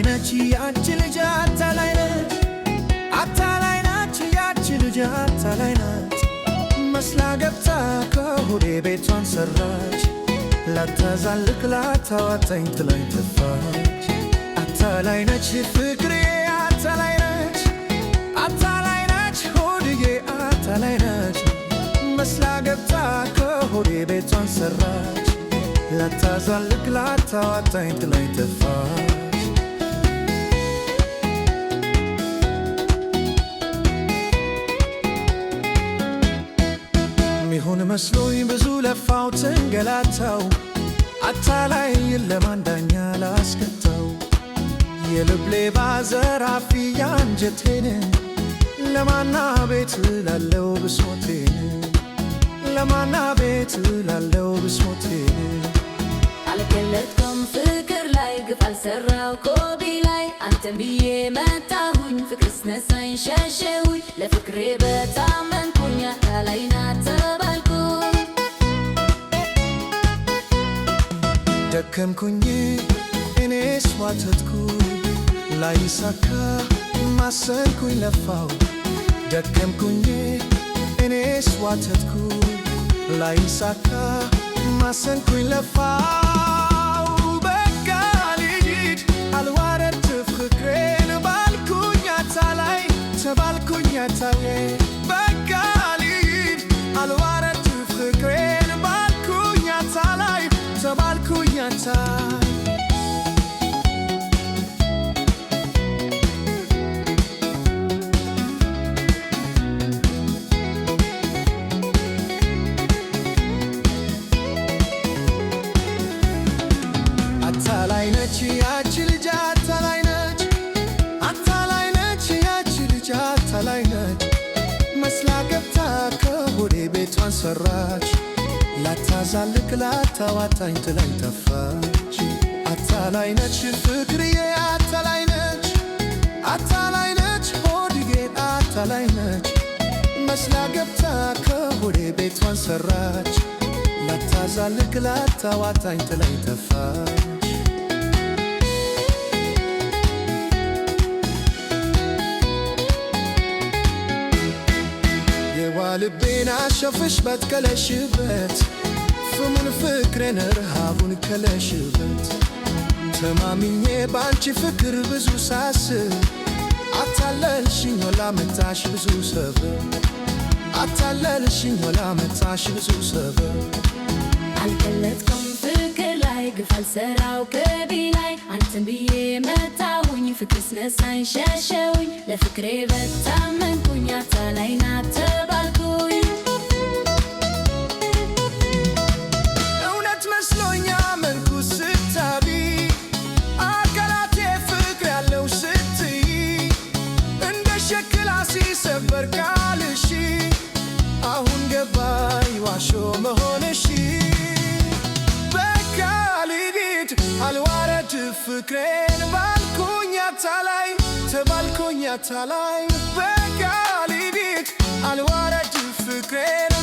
ነች ያች ልጅ አታላይ ነች አታላይ ነች ያች ልጅ አታላይ ነች መስላ ገብታ ከሆዴ ቤቷን ሰራች ላታዛልቅ ላታዋጣኝ ጥላኝ ጠፋች አታላይ ነች ፍቅሬ አታላይ ነች አታላይ ነች ሆድዬ አታላይ ነች መስላ ገብታ ከሆዴ ቤቷን ሰራች ላታዛልቅ ላታዋጣኝ ጥላኝ ጠፋች ሚሆን መስሎኝ ብዙ ለፋው ተንገላታው አታላይ ለማንዳኛ ላስከታው የልብ ሌባ ዘራፊ አንጀቴን ለማና ቤት ላለው ብሶቴን ለማና ቤት ላለው ብሶቴን አልገለጥኩም ፍቅር ላይ ግፍ አልሰራው ኮቢ ላይ አንተን ብዬ መጣሁኝ ፍቅርስ ነሳኝ ሸሸሁኝ ለፍቅሬ በታመንኩኝ አታላይ ናት ተባልኩኝ ደከምኩኝ እኔስ ዋተትኩኝ ላይሳካ ማሰንኩኝ ለፋው ደከምኩኝ እኔስ ዋተትኩኝ ላይሳካ ማሰንኩኝ ለፋው በቃ ልሂድ አልዋረድ ፍቅሬን ባልኩኝ አታላይ ተባልኩኝ አታላይ በቃ ልሂድ አልዋረድ ፍቅሬን ባልኩኝ አታላይ ተባልኩኝ አታላይ አታላይ ነች ያች ልጅ አታላይ ነች አታላይ ነች ያች ልጅ አታላይ ነች መስላ ገብታ ከሆዴ ቤቷን ሰራች ላታዛልቅ ላታዋጣኝ ጥላኝ ጠፋች አታላይ ነች ፍቅርዬ አታላይ ነች አታላይ ነች ሆድዬ አታላይ ነች መስላ ገብታ ከሆዴ ቤቷን ሰራች ላታዛልቅ ላታዋጣኝ ጥላኝ ጠፋች ልቤን አሸፍሽበት ከለሽበት ፍሙን ፍቅሬን ረሃቡን ከለሽበት ተማምኜ ባንቺ ፍቅር ብዙ ሳስብ አታለልሽኝ ሆላ መታሽ ብዙ ሰበብ አታለልሽኝ ሆላ መታሽ ብዙ ሰበብ አልገለጥኩም ፍቅር ላይ ግፍ አልሰራው ከቢ ላይ አንተን ብዬ መጣሁኝ ፍቅርስ ነሳኝ ሸሸሁኝ ለፍቅሬ በታመንኩኝ አታላይ ናት ተባልኩኝ እውነት መስሎኝ አመንኩ ስታቢ አካላቴ ፍቅር ያለው ስትይ እንደ ሸክላ ሲሰበር ቃልሽ አሁን ገባኝ ዋሾ መሆንሽ በቃ ልሂድ አልዋረድ ፍቅሬን ባልኩኝ አታላይ ተባልኩኝ አታላይ በቃ ልሂድ አልዋረድ ፍቅሬን